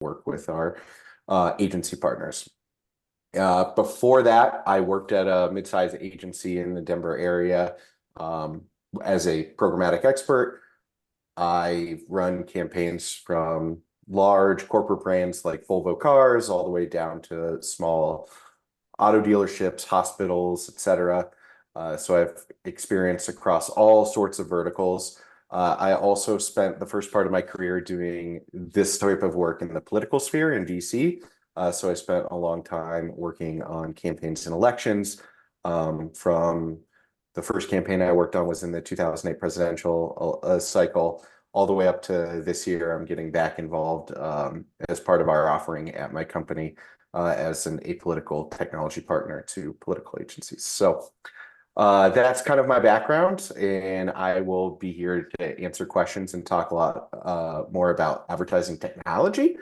work with our agency partners. Before that, I worked at a mid-sized agency in the Denver area as a programmatic expert. I run campaigns from large corporate brands like Volvo Cars all the way down to small auto dealerships, hospitals, etc. So I've experience across all sorts of verticals. I also spent the first part of my career doing this type of work in the political sphere in DC. So I spent a long time working on campaigns and elections. From the first campaign I worked on was in the 2008 presidential cycle, all the way up to this year. I'm getting back involved as part of our offering at my company as an apolitical technology partner to political agencies. So that's kind of my background, and I will be here to answer questions and talk a lot more about advertising technology,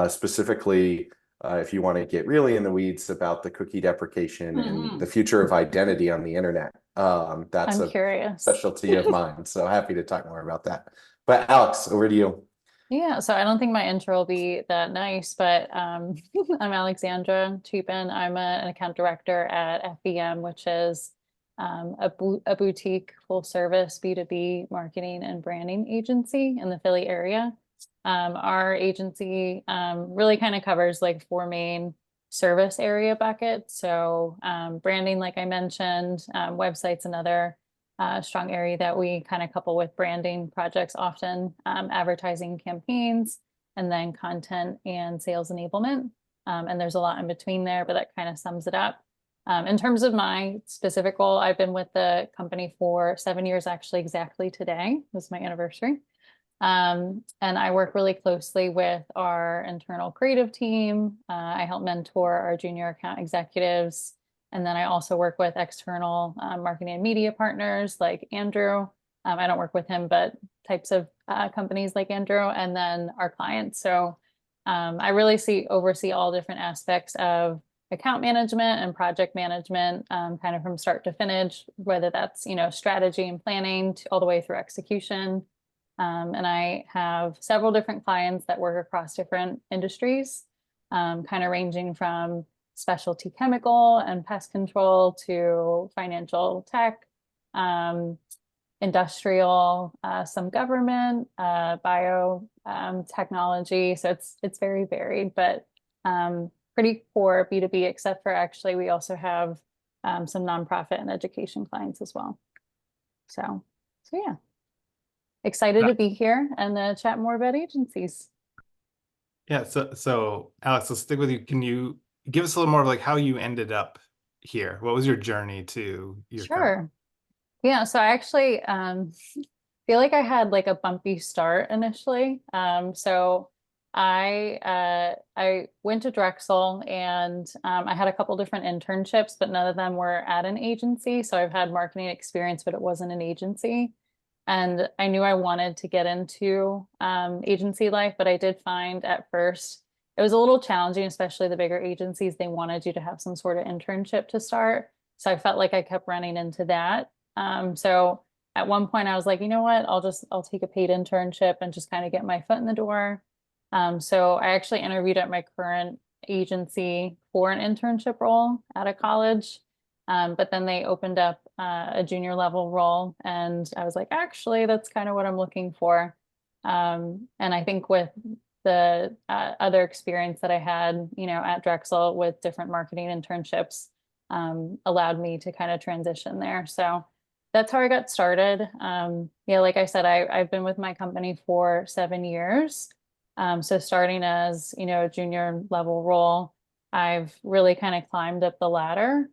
specifically if you want to get really in the weeds about the cookie deprecation and the future of identity on the internet. That's I'm a curious. specialty of mine, so happy to talk more about that. But Alex, over to you. Yeah, so I don't think my intro will be that nice, but I'm Alexandra Chapin. I'm an account director at FBM, which is a boutique full service B2B marketing and branding agency in the Philly area. Our agency really kind of covers like four main service area buckets. So branding, like I mentioned, websites, another strong area that we kind of couple with branding projects, often advertising campaigns, and then content and sales enablement. And there's a lot in between there, but that kind of sums it up. In terms of my specific role, I've been with the company for 7 years, actually, exactly today was my anniversary. And I work really closely with our internal creative team. I help mentor our junior account executives. And then I also work with external marketing and media partners like Andrew. I don't work with him, but types of companies like Andrew, and then our clients. So I really oversee all different aspects of account management and project management, kind of from start to finish, whether that's, strategy and planning all the way through execution. And I have several different clients that work across different industries, kind of ranging from specialty chemical and pest control to financial tech, industrial, some government, bio technology. So it's very varied, but pretty core B2B, except for actually we also have some nonprofit and education clients as well. So yeah, excited to be here and chat more about agencies. Yeah, so Alex, let's stick with you. Can you give us a little more of like how you ended up here? What was your journey to your Sure. Yeah, so I actually feel like I had like a bumpy start initially. So I went to Drexel and I had a couple different internships, but none of them were at an agency. So I've had marketing experience, but it wasn't an agency. And I knew I wanted to get into agency life, but I did find at first it was a little challenging, especially the bigger agencies. They wanted you to have some sort of internship to start. So I felt like I kept running into that. So at one point I was like, you know what, I'll take a paid internship and just kind of get my foot in the door. So I actually interviewed at my current agency for an internship role at a college. But then they opened up a junior level role, and I was like, actually, that's kind of what I'm looking for. And I think with the other experience that I had, at Drexel with different marketing internships, allowed me to kind of transition there. So that's how I got started. Yeah, like I said, I've been with my company for 7 years. So starting as, a junior level role, I've really kind of climbed up the ladder.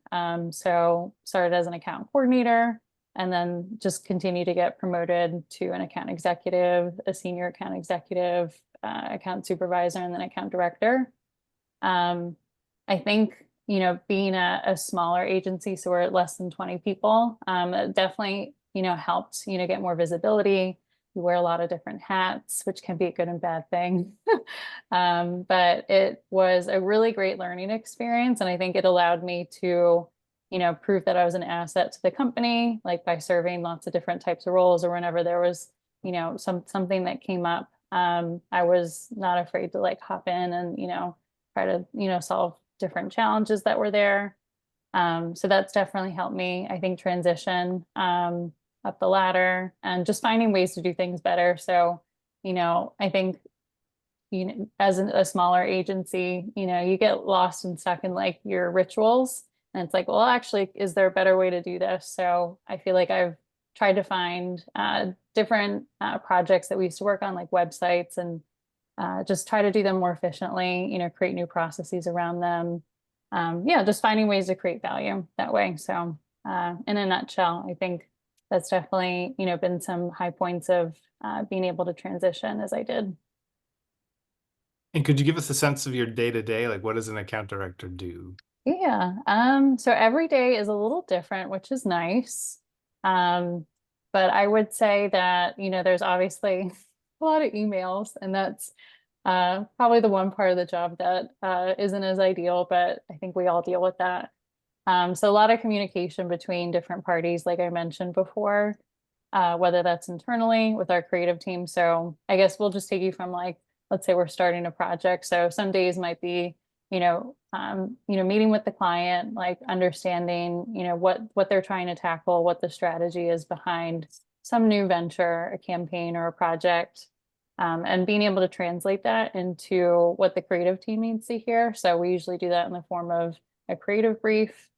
So started as an account coordinator and then just continue to get promoted to an account executive, a senior account executive, account supervisor, and then account director. I think, being a smaller agency, so we're at less than 20 people, it definitely, helped, get more visibility. You wear a lot of different hats, which can be a good and bad thing. But it was a really great learning experience. And I think it allowed me to, prove that I was an asset to the company, like by serving lots of different types of roles, or whenever there was, something that came up I was not afraid to like hop in and, try to, solve different challenges that were there. So that's definitely helped me, I think, transition up the ladder and just finding ways to do things better. So, I think, as a smaller agency, you get lost and stuck in like your rituals. And it's like, well, actually, is there a better way to do this? So I feel like I've tried to find different projects that we used to work on, like websites, and just try to do them more efficiently, create new processes around them. Yeah, just finding ways to create value that way. So in a nutshell, I think that's definitely, been some high points of being able to transition as I did. And could you give us a sense of your day to day? Like, what does an account director do? Yeah. So every day is a little different, which is nice. Um, but I would say that, there's obviously a lot of emails, and that's probably the one part of the job that isn't as ideal, but I think we all deal with that. So a lot of communication between different parties, like I mentioned before, whether that's internally with our creative team. So I guess we'll just take you from like, let's say we're starting a project. So some days might be, meeting with the client, like understanding, what they're trying to tackle, what the strategy is behind some new venture, a campaign or a project, and being able to translate that into what the creative team needs to hear. So we usually do that in the form of a creative brief.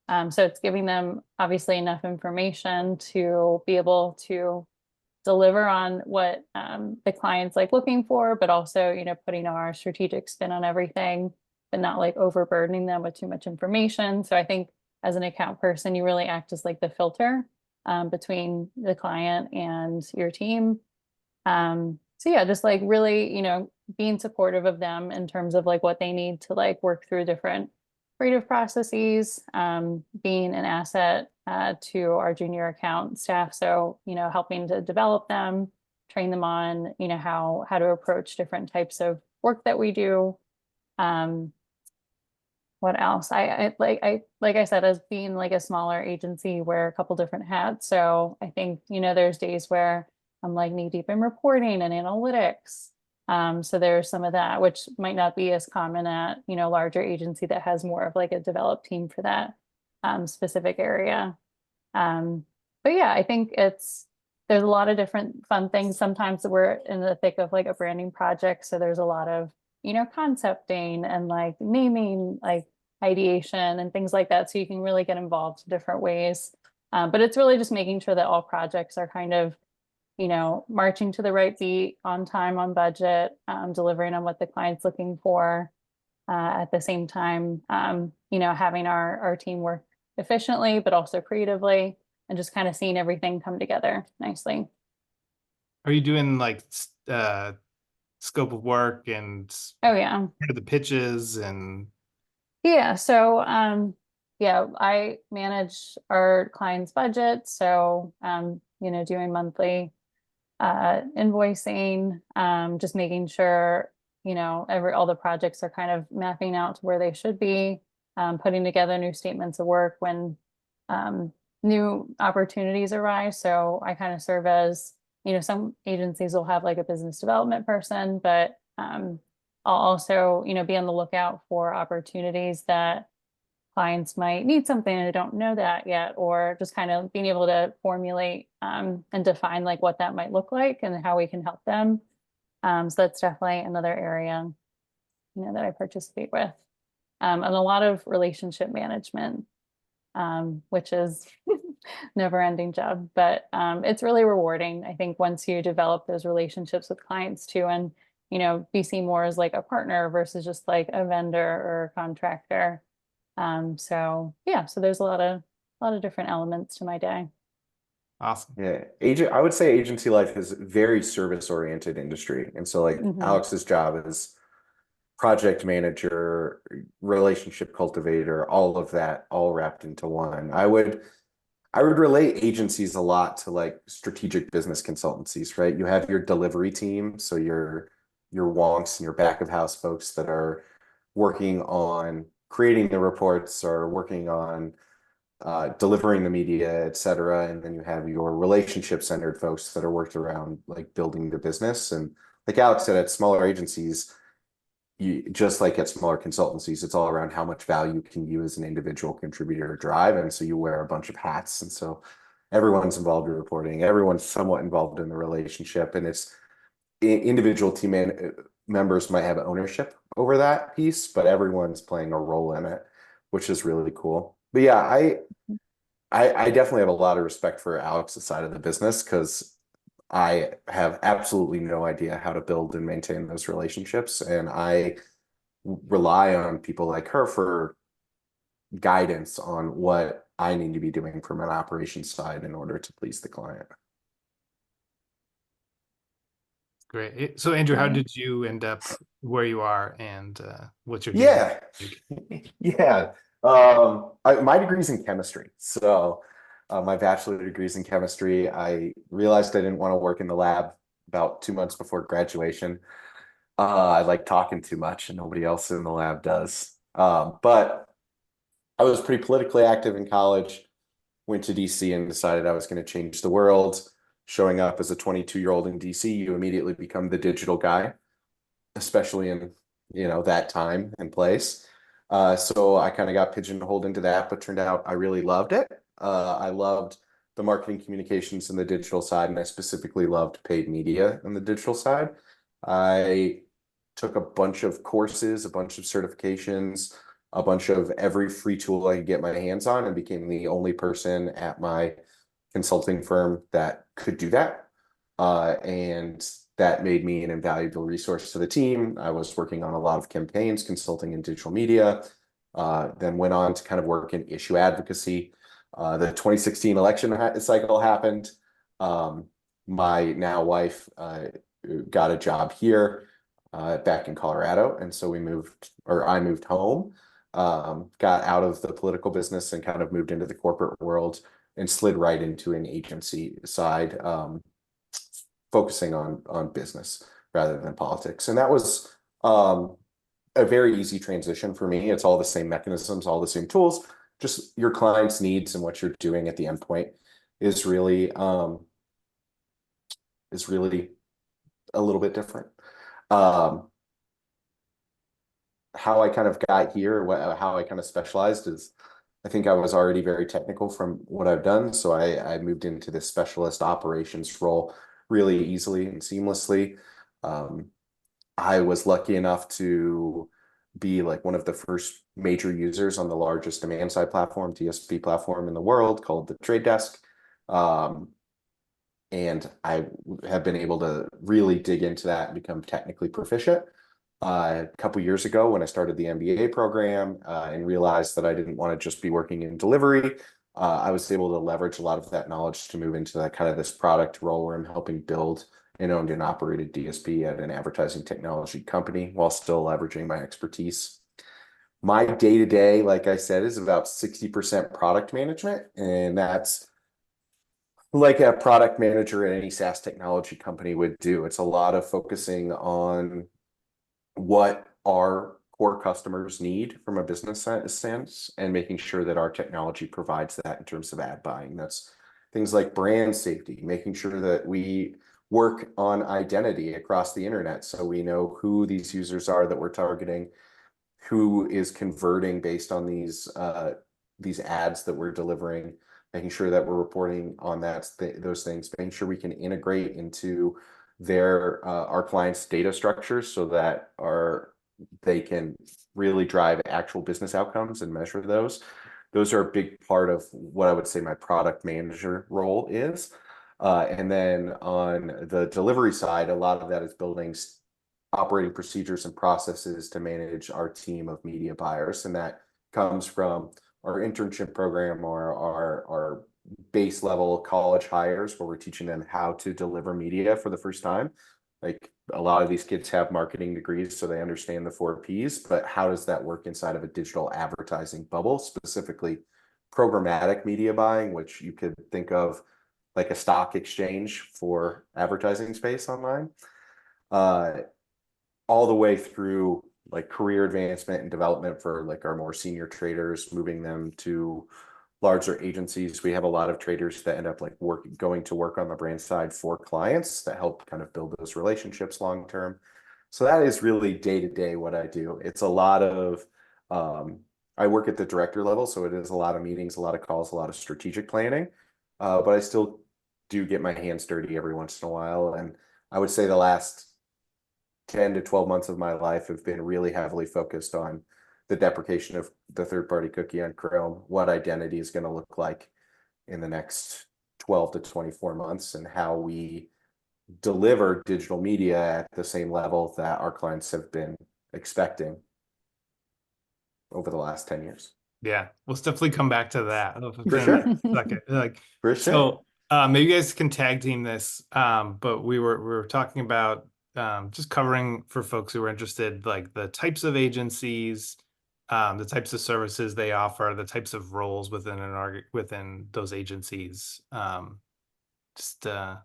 So it's giving them obviously enough information to be able to deliver on what the client's like looking for, but also, putting our strategic spin on everything, but not like overburdening them with too much information. So I think as an account person, you really act as like the filter between the client and your team. So yeah, just like really, being supportive of them in terms of like what they need to like work through different creative processes, being an asset to our junior account staff. So, helping to develop them, train them on, how to approach different types of work that we do. What else? Like I said, as being like a smaller agency, wear a couple different hats. So I think, there's days where I'm like knee deep in reporting and analytics. So there's some of that, which might not be as common at, larger agency that has more of like a developed team for that specific area. But yeah, I think there's a lot of different fun things. Sometimes we're in the thick of like a branding project. So there's a lot of, concepting and like naming, like ideation and things like that. So you can really get involved in different ways. But it's really just making sure that all projects are kind of, marching to the right beat, on time, on budget, delivering on what the client's looking for. At the same time, having our team work efficiently, but also creatively, and just kind of seeing everything come together nicely. Are you doing like scope of work and Oh yeah. part of the pitches and Yeah. So yeah, I manage our client's budget. So doing monthly invoicing, just making sure, all the projects are kind of mapping out to where they should be, putting together new statements of work when new opportunities arise. So I kind of serve as, some agencies will have like a business development person, but I'll also, be on the lookout for opportunities that clients might need something and they don't know that yet, or just kind of being able to formulate and define like what that might look like and how we can help them. So that's definitely another area, that I participate with. And a lot of relationship management, which is never ending job, but it's really rewarding. I think once you develop those relationships with clients too, and, be seen more as like a partner versus just like a vendor or a contractor. So yeah, so there's a lot of different elements to my day. awesome. Yeah, I would say agency life is very service-oriented industry. And so like Alex's job is project manager, relationship cultivator, all of that, all wrapped into one. I would relate agencies a lot to like strategic business consultancies, right? You have your delivery team, so your wonks and your back of house folks that are working on creating the reports or working on delivering the media, et cetera. And then you have your relationship centered folks that are worked around like building the business. And like Alex said, at smaller agencies, you just like at smaller consultancies, it's all around how much value can you as an individual contributor drive. And so you wear a bunch of hats. And so everyone's involved in reporting, everyone's somewhat involved in the relationship. And it's individual members might have ownership over that piece, but everyone's playing a role in it, which is really cool. But yeah, I definitely have a lot of respect for Alex's side of the business because I have absolutely no idea how to build and maintain those relationships. And I rely on people like her for guidance on what I need to be doing from an operations side in order to please the client. Great. So Andrew, how Right. did you end up where you are, and what's your Yeah. degree? Yeah. My degree's in chemistry. So my bachelor degree is in chemistry. I realized I didn't want to work in the lab about 2 months before graduation. I like talking too much and nobody else in the lab does. But I was pretty politically active in college, went to DC and decided I was going to change the world. Showing up as a 22-year-old in DC, you immediately become the digital guy, especially in, that time and place. So I kind of got pigeonholed into that, but turned out I really loved it. I loved the marketing communications and the digital side, and I specifically loved paid media on the digital side. I took a bunch of courses, a bunch of certifications, a bunch of every free tool I could get my hands on, and became the only person at my consulting firm that could do that. And that made me an invaluable resource to the team. I was working on a lot of campaigns, consulting in digital media, then went on to kind of work in issue advocacy. The 2016 election cycle happened. My now wife got a job here back in Colorado. And so I moved home, got out of the political business and kind of moved into the corporate world and slid right into an agency side, focusing on business rather than politics. And that was a very easy transition for me. It's all the same mechanisms, all the same tools, just your client's needs and what you're doing at the endpoint is really a little bit different. How I kind of got here, how I kind of specialized is, I think I was already very technical from what I've done. So I moved into this specialist operations role really easily and seamlessly. I was lucky enough to be like one of the first major users on the largest demand side platform, DSP platform in the world called the Trade Desk. And I have been able to really dig into that and become technically proficient. A couple years ago when I started the MBA program and realized that I didn't want to just be working in delivery, I was able to leverage a lot of that knowledge to move into that kind of this product role where I'm helping build an owned and operated DSP at an advertising technology company while still leveraging my expertise. My day-to-day, like I said, is about 60% product management, and that's like a product manager at any SaaS technology company would do. It's a lot of focusing on what our core customers need from a business sense and making sure that our technology provides that in terms of ad buying. That's things like brand safety, making sure that we work on identity across the internet so we know who these users are that we're targeting, who is converting based on these ads that we're delivering, making sure that we're reporting on those things, making sure we can integrate into our clients' data structures so that they can really drive actual business outcomes and measure those. Those are a big part of what I would say my product manager role is. And then on the delivery side, a lot of that is building operating procedures and processes to manage our team of media buyers. And that comes from our internship program or our base level college hires where we're teaching them how to deliver media for the first time. Like a lot of these kids have marketing degrees, so they understand the 4Ps, but how does that work inside of a digital advertising bubble, specifically programmatic media buying, which you could think of like a stock exchange for advertising space online, all the way through like career advancement and development for like our more senior traders, moving them to larger agencies, we have a lot of traders that end up like going to work on the brand side for clients that help kind of build those relationships long term. So that is really day to day what I do. It's a lot of I work at the director level, so it is a lot of meetings, a lot of calls, a lot of strategic planning. But I still do get my hands dirty every once in a while. And I would say the last 10 to 12 months of my life have been really heavily focused on the deprecation of the third-party cookie on Chrome, what identity is going to look like in the next 12 to 24 months, and how we deliver digital media at the same level that our clients have been expecting over the last 10 years. Yeah, we'll definitely come back to that. For sure. Like, For sure. so maybe you guys can tag team this. But we were talking about just covering for folks who are interested, like the types of agencies, the types of services they offer, the types of roles within those agencies. Just a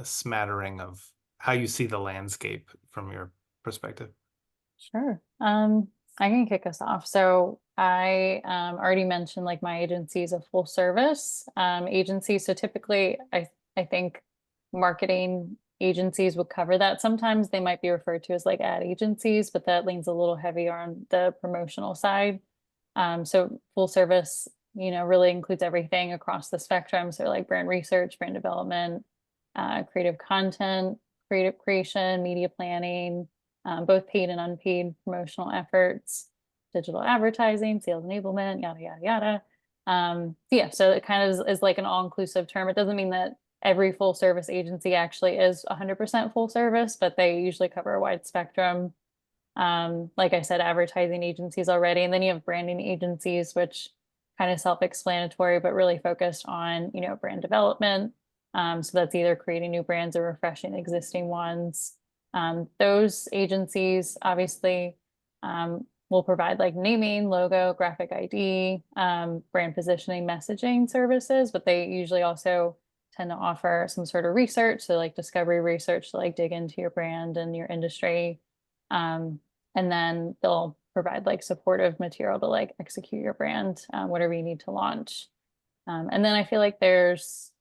smattering of how you see the landscape from your perspective. Sure. I can kick us off. So I already mentioned like my agency is a full service agency. So typically I think marketing agencies would cover that. Sometimes they might be referred to as like ad agencies, but that leans a little heavier on the promotional side. So full service, really includes everything across the spectrum. So like brand research, brand development, creative content, creative creation, media planning, both paid and unpaid promotional efforts, digital advertising, sales enablement, yada, yada, yada. Yeah, so it kind of is like an all-inclusive term. It doesn't mean that every full service agency actually is 100% full service, but they usually cover a wide spectrum. Like I said, advertising agencies already, and then you have branding agencies, which kind of self-explanatory, but really focused on, brand development. So that's either creating new brands or refreshing existing ones. Those agencies obviously will provide like naming, logo, graphic ID, brand positioning, messaging services, but they usually also tend to offer some sort of research, so like discovery research to like dig into your brand and your industry. And then they'll provide like supportive material to like execute your brand, whatever you need to launch. And then I feel like there's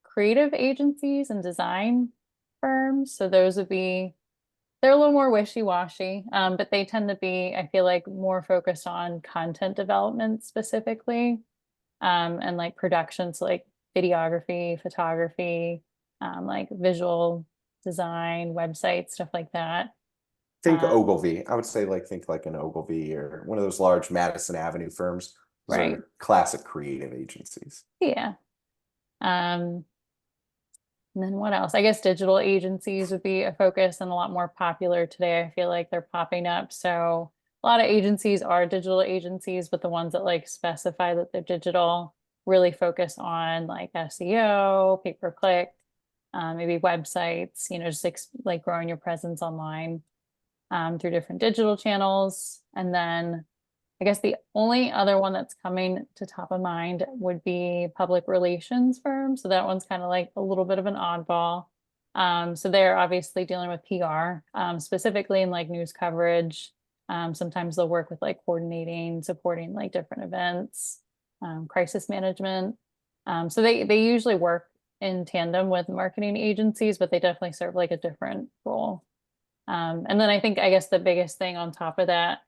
creative agencies and design firms. So those would be, they're a little more wishy-washy, but they tend to be, I feel like, more focused on content development specifically, and like production, so like videography, photography, like visual design, websites, stuff like that. Think Ogilvy. I would say think like an Ogilvy or one of those large Madison Avenue firms. Those Right. are classic creative agencies. Yeah. And then what else? I guess digital agencies would be a focus and a lot more popular today. I feel like they're popping up. So a lot of agencies are digital agencies, but the ones that like specify that they're digital really focus on like SEO, pay-per-click, maybe websites, just like growing your presence online through different digital channels. And then I guess the only other one that's coming to top of mind would be public relations firms. So that one's kind of like a little bit of an oddball. So they're obviously dealing with PR, specifically in like news coverage. Sometimes they'll work with like coordinating, supporting like different events, crisis management. So they usually work in tandem with marketing agencies, but they definitely serve like a different role. And then I guess the biggest thing on top of that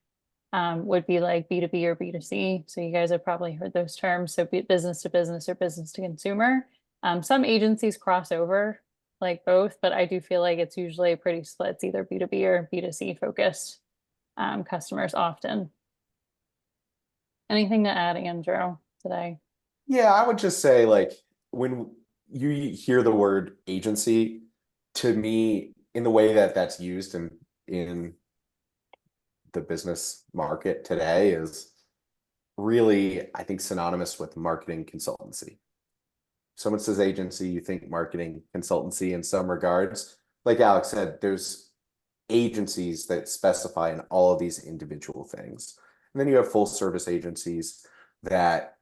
would be like B2B or B2C. So you guys have probably heard those terms. So business to business or business to consumer. Some agencies cross over like both, but I do feel like it's usually pretty split. It's either B2B or B2C focused customers often. Anything to add, Andrew, today? Yeah, I would just say when you hear the word agency, to me, in the way that that's used in the business market today is really, I think, synonymous with marketing consultancy. Someone says agency, you think marketing consultancy in some regards. Like Alex said, there's agencies that specify in all of these individual things. And then you have full service agencies that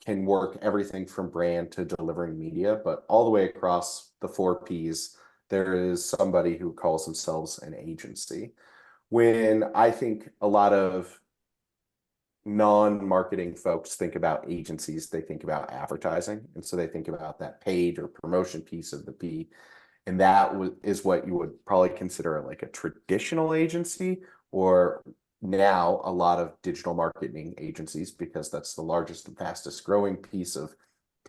can work everything from brand to delivering media, but all the way across the 4 Ps, there is somebody who calls themselves an agency. When I think a lot of non-marketing folks think about agencies, they think about advertising. And so they think about that paid or promotion piece of the P. And that is what you would probably consider like a traditional agency, or now a lot of digital marketing agencies, because that's the largest and fastest growing piece of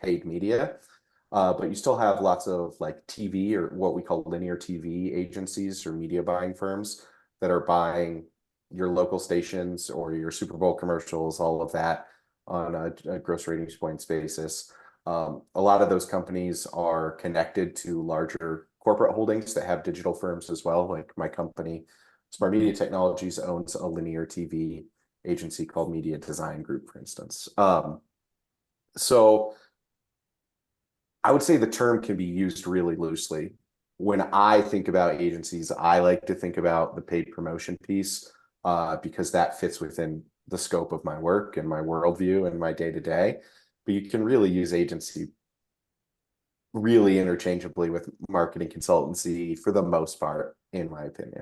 paid media. But you still have lots of like TV, or what we call linear TV agencies or media buying firms that are buying your local stations or your Super Bowl commercials, all of that on a gross ratings points basis. A lot of those companies are connected to larger corporate holdings that have digital firms as well. Like my company, SmartMedia Technologies, owns a linear TV agency called Media Design Group, for instance. So I would say the term can be used really loosely. When I think about agencies, I like to think about the paid promotion piece, because that fits within the scope of my work and my worldview and my day-to-day. But you can really use agency really interchangeably with marketing consultancy for the most part, in my opinion.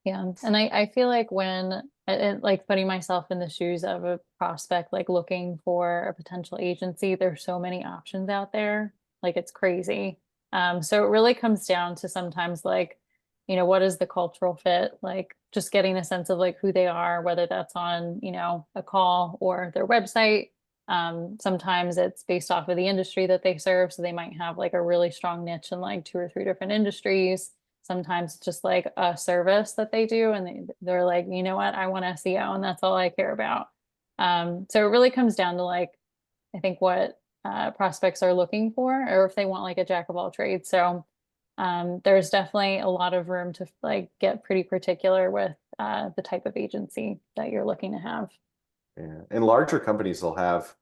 Yeah. And I feel like when like putting myself in the shoes of a prospect, like looking for a potential agency, there's so many options out there. Like it's crazy. So it really comes down to sometimes like, you know, what is the cultural fit? Like just getting a sense of like who they are, whether that's on, you know, a call or their website. Sometimes it's based off of the industry that they serve. So they might have like a really strong niche in like 2 or 3 different industries. Sometimes it's just like a service that they do, and they're like, you know what, I want SEO and that's all I care about. So it really comes down to like, I think what prospects are looking for, or if they want like a jack of all trades. So there's definitely a lot of room to like get pretty particular with the type of agency that you're looking to have. Yeah. And larger companies they'll have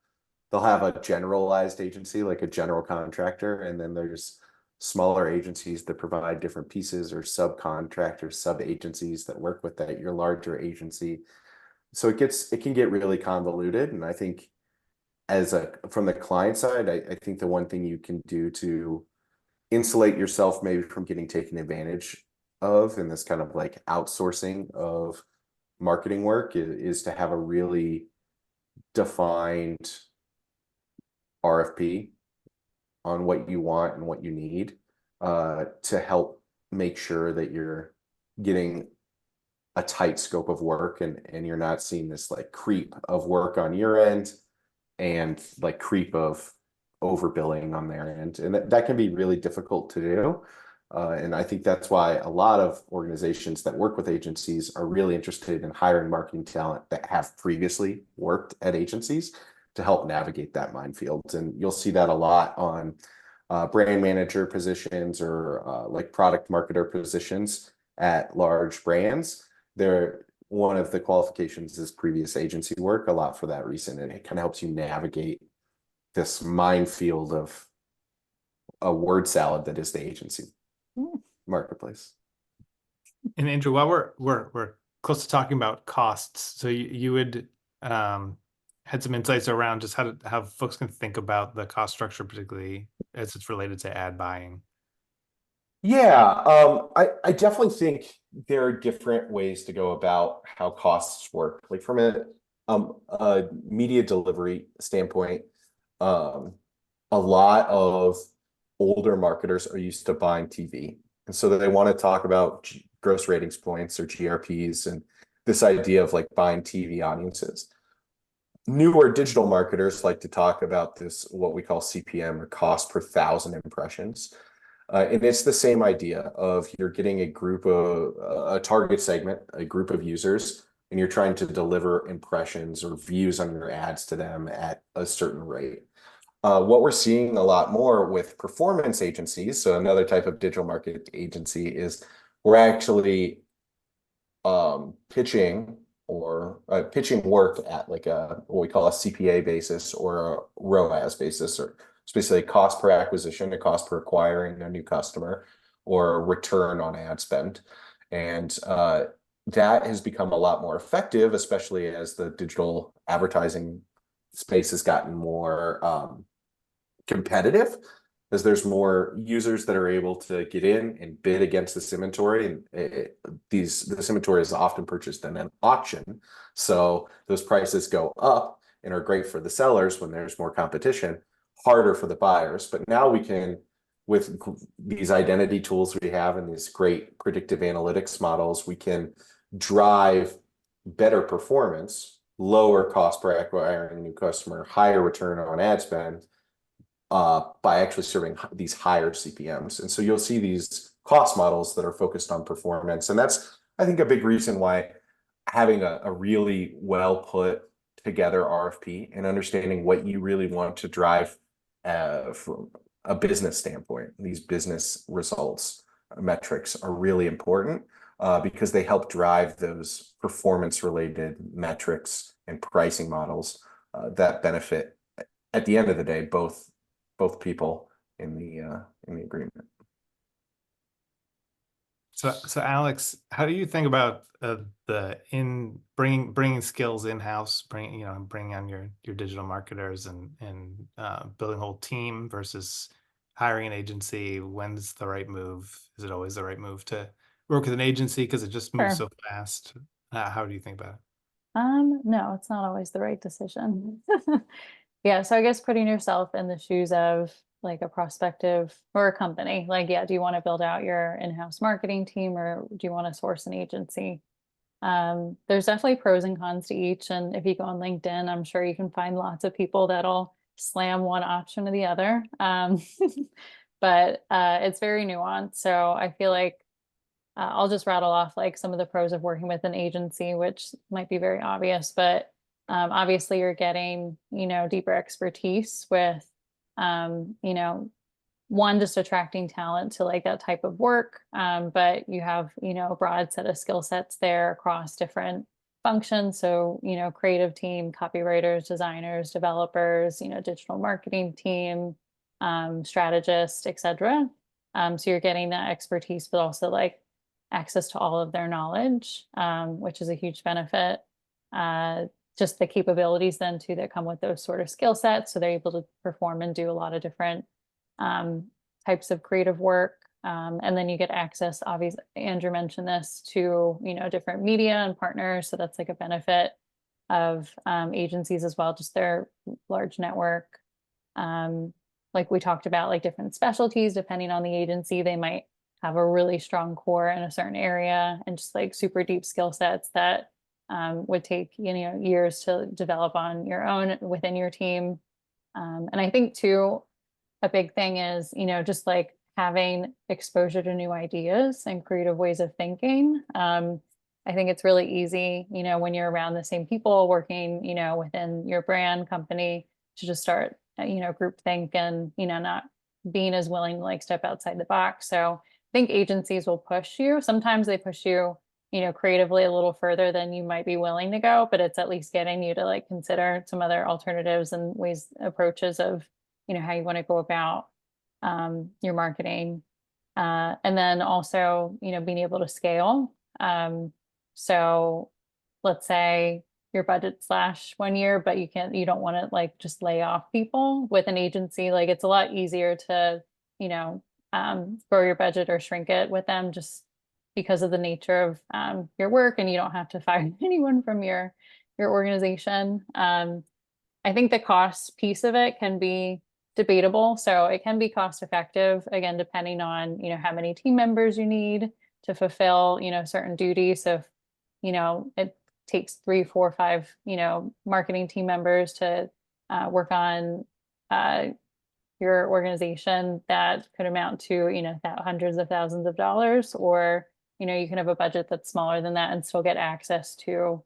a generalized agency, like a general contractor, and then there's smaller agencies that provide different pieces, or subcontractors, sub agencies that work with that your larger agency. So it can get really convoluted. And I think from the client side, I think the one thing you can do to insulate yourself maybe from getting taken advantage of in this kind of like outsourcing of marketing work is to have a really defined RFP on what you want and what you need, to help make sure that you're getting a tight scope of work, and you're not seeing this like creep of work on your end and like creep of overbilling on their end. And that can be really difficult to do. And I think that's why a lot of organizations that work with agencies are really interested in hiring marketing talent that have previously worked at agencies to help navigate that minefield. And you'll see that a lot on brand manager positions, or like product marketer positions at large brands. One of the qualifications is previous agency work, a lot for that reason. And it kind of helps you navigate this minefield of a word salad that is the agency marketplace. And Andrew, while we're close to talking about costs, so you would had some insights around just how folks can think about the cost structure, particularly as it's related to ad buying. Yeah, I definitely think there are different ways to go about how costs work. Like from a media delivery standpoint, a lot of older marketers are used to buying TV. And so they want to talk about gross ratings points or GRPs, and this idea of like buying TV audiences. Newer digital marketers like to talk about this, what we call CPM, or cost per 1,000 impressions. And it's the same idea of you're getting a target segment, a group of users, and you're trying to deliver impressions or views on your ads to them at a certain rate. What we're seeing a lot more with performance agencies, so another type of digital market agency, is we're actually pitching work at like what we call a CPA basis or a ROAS basis, or specifically cost per acquisition, a cost per acquiring a new customer, or return on ad spend. And that has become a lot more effective, especially as the digital advertising space has gotten more competitive. as there's more users that are able to get in and bid against this inventory. And this inventory is often purchased in an auction. So those prices go up and are great for the sellers when there's more competition, harder for the buyers. But now we can, with these identity tools we have and these great predictive analytics models, we can drive better performance, lower cost per acquiring a new customer, higher return on ad spend by actually serving these higher CPMs. And so you'll see these cost models that are focused on performance. And that's, I think, a big reason why having a really well put together RFP and understanding what you really want to drive from a business standpoint, these business results metrics are really important because they help drive those performance related metrics and pricing models that benefit, at the end of the day, both people in the agreement. So Alex, how do you think about bringing skills in-house, bringing on your digital marketers and building a whole team versus hiring an agency? When's the right move? Is it always the right move to work with an agency because it just moves so fast? How do you think about it? No, it's not always the right decision. Yeah, so I guess putting yourself in the shoes of like a prospective or a company, like, yeah, do you want to build out your in-house marketing team or do you want to source an agency? There's definitely pros and cons to each. And if you go on LinkedIn, I'm sure you can find lots of people that'll slam one option or the other. But it's very nuanced. So I feel like I'll just rattle off like some of the pros of working with an agency, which might be very obvious, but obviously you're getting, deeper expertise with, one, just attracting talent to like that type of work. But you have, a broad set of skill sets there across different functions. So, creative team, copywriters, designers, developers, digital marketing team, strategist, etc. So you're getting that expertise, but also like access to all of their knowledge, which is a huge benefit. Just the capabilities then too that come with those sort of skill sets. So they're able to perform and do a lot of different types of creative work. And then you get access, obviously, Andrew mentioned this, to, different media and partners. So that's like a benefit of agencies as well, just their large network. Like we talked about, like different specialties, depending on the agency, they might have a really strong core in a certain area and just like super deep skill sets that would take, years to develop on your own within your team. And I think too, a big thing is, just like having exposure to new ideas and creative ways of thinking. I think it's really easy, when you're around the same people working, within your brand company to just start, group think and, not being as willing to like step outside the box. So I think agencies will push you. Sometimes they push you, creatively a little further than you might be willing to go, but it's at least getting you to like consider some other alternatives and ways, approaches of, how you want to go about your marketing. And then also, being able to scale. So let's say your budget slash 1 year, but you don't want to like just lay off people with an agency. Like it's a lot easier to, grow your budget or shrink it with them just because of the nature of your work, and you don't have to fire anyone from your organization. I think the cost piece of it can be debatable. So it can be cost effective, again, depending on, how many team members you need to fulfill, certain duties. So if, it takes 3, 4, 5, marketing team members to work on your organization, that could amount to, hundreds of thousands of dollars, or, you can have a budget that's smaller than that and still get access to,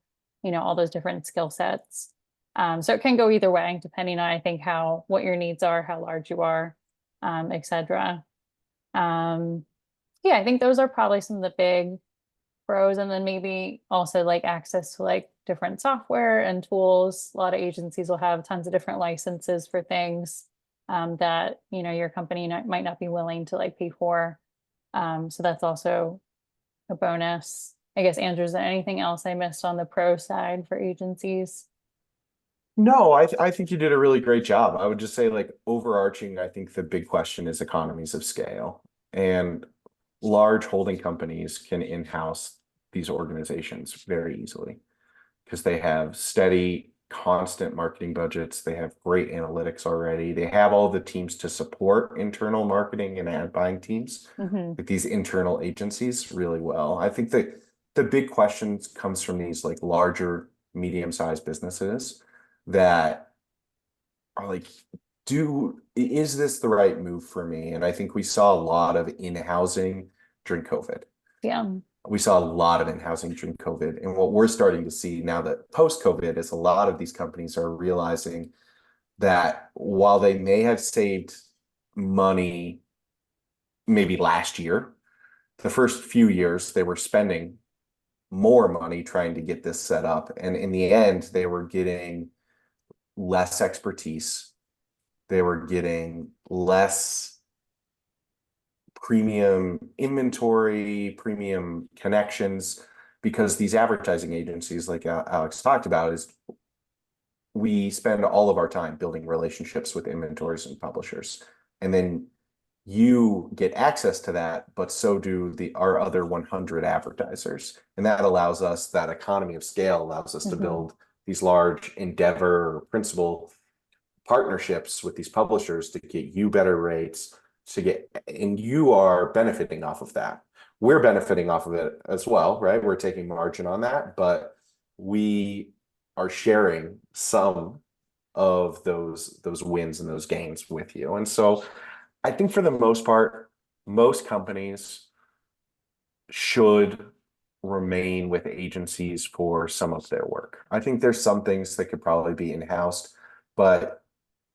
all those different skill sets. So it can go either way, depending on, I think, what your needs are, how large you are, etc. Yeah, I think those are probably some of the big pros. And then maybe also like access to like different software and tools. A lot of agencies will have tons of different licenses for things that, your company might not be willing to like pay for. So that's also a bonus. I guess, Andrew, is there anything else I missed on the pro side for agencies? No, I think you did a really great job. I would just say, like, overarching, I think the big question is economies of scale. And large holding companies can in-house these organizations very easily because they have steady, constant marketing budgets. They have great analytics already. They have all the teams to support internal marketing and ad buying teams, Mhm. like these internal agencies, really well. I think that the big questions comes from these like larger, medium-sized businesses that are like, is this the right move for me? And I think we saw a lot of in-housing during COVID. Yeah. We saw a lot of in-housing during COVID. And what we're starting to see now that post-COVID is a lot of these companies are realizing that while they may have saved money maybe last year, the first few years they were spending more money trying to get this set up. And in the end, they were getting less expertise. They were getting less premium inventory, premium connections, because these advertising agencies, like Alex talked about, is we spend all of our time building relationships with inventors and publishers. And then you get access to that, but so do our other 100 advertisers. And that allows us, that economy of scale allows us to build these large endeavor or principal partnerships with these publishers to get you better rates, and you are benefiting off of that. We're benefiting off of it as well, right? We're taking margin on that, but we are sharing some of those wins and those gains with you. And so I think for the most part, most companies should remain with agencies for some of their work. I think there's some things that could probably be in-house, but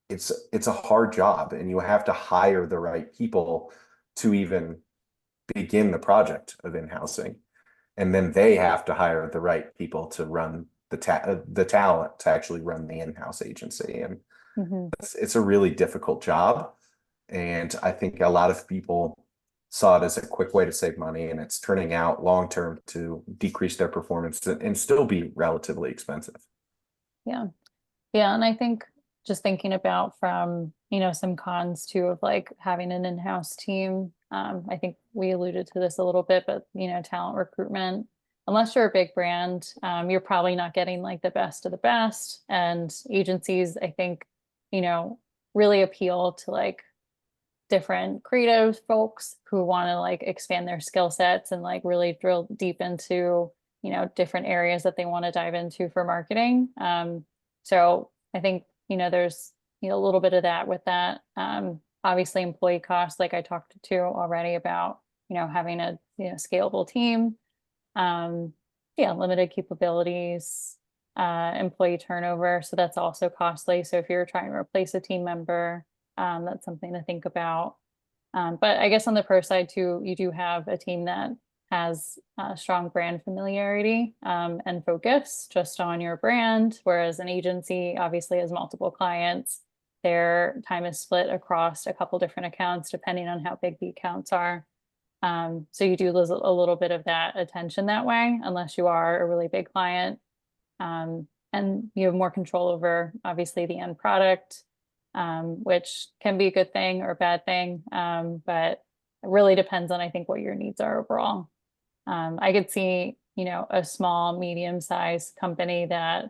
it's a hard job, and you have to hire the right people to even begin the project of in-housing. And then they have to hire the right people to run the talent to actually run the in-house agency. And it's a really difficult job. And I think a lot of people saw it as a quick way to save money, and it's turning out long-term to decrease their performance and still be relatively expensive. Yeah. Yeah. And I think just thinking about from, some cons too of like having an in-house team. I think we alluded to this a little bit, but talent recruitment, unless you're a big brand, you're probably not getting like the best of the best. And agencies, I think, really appeal to like different creative folks who want to like expand their skill sets and like really drill deep into, different areas that they want to dive into for marketing. So I think, there's, a little bit of that with that. Obviously employee costs, like I talked to already about, having a, scalable team, limited capabilities, employee turnover. So that's also costly. So if you're trying to replace a team member, that's something to think about. But I guess on the pro side too, you do have a team that has strong brand familiarity and focus just on your brand, whereas an agency obviously has multiple clients. Their time is split across a couple different accounts depending on how big the accounts are. So you do lose a little bit of that attention that way, unless you are a really big client. And you have more control over obviously the end product, which can be a good thing or a bad thing. But it really depends on, I think, what your needs are overall. I could see, a small, medium-sized company that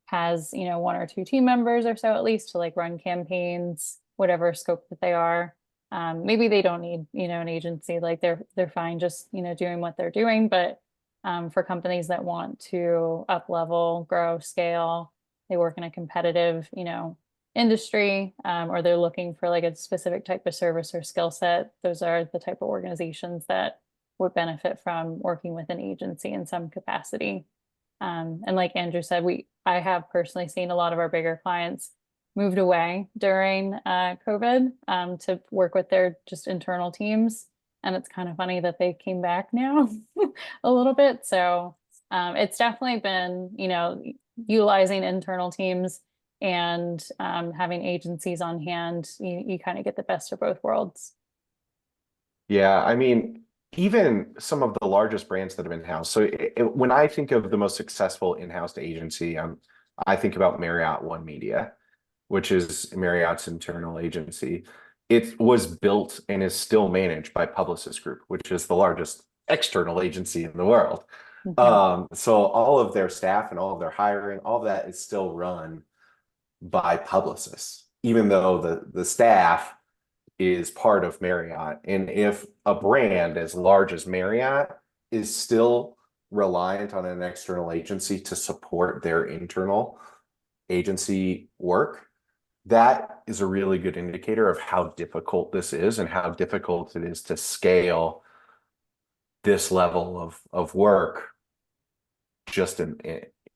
has, one or two team members or so at least to like run campaigns, whatever scope that they are. Maybe they don't need, an agency, like they're fine just, doing what they're doing. But for companies that want to up level, grow, scale, they work in a competitive, industry, or they're looking for like a specific type of service or skill set, those are the type of organizations that would benefit from working with an agency in some capacity. And like Andrew said, I have personally seen a lot of our bigger clients moved away during COVID to work with their just internal teams. And it's kind of funny that they came back now a little bit. So it's definitely been, utilizing internal teams and having agencies on hand. You kind of get the best of both worlds. Yeah, I mean, even some of the largest brands that have in-house. So when I think of the most successful in-house agency, I'm I think about Marriott One Media, which is Marriott's internal agency. It was built and is still managed by Publicis Group, which is the largest external agency in the world. So all of their staff and all of their hiring, all of that is still run by Publicis, even though the staff is part of Marriott. And if a brand as large as Marriott is still reliant on an external agency to support their internal agency work, that is a really good indicator of how difficult this is and how difficult it is to scale this level of work just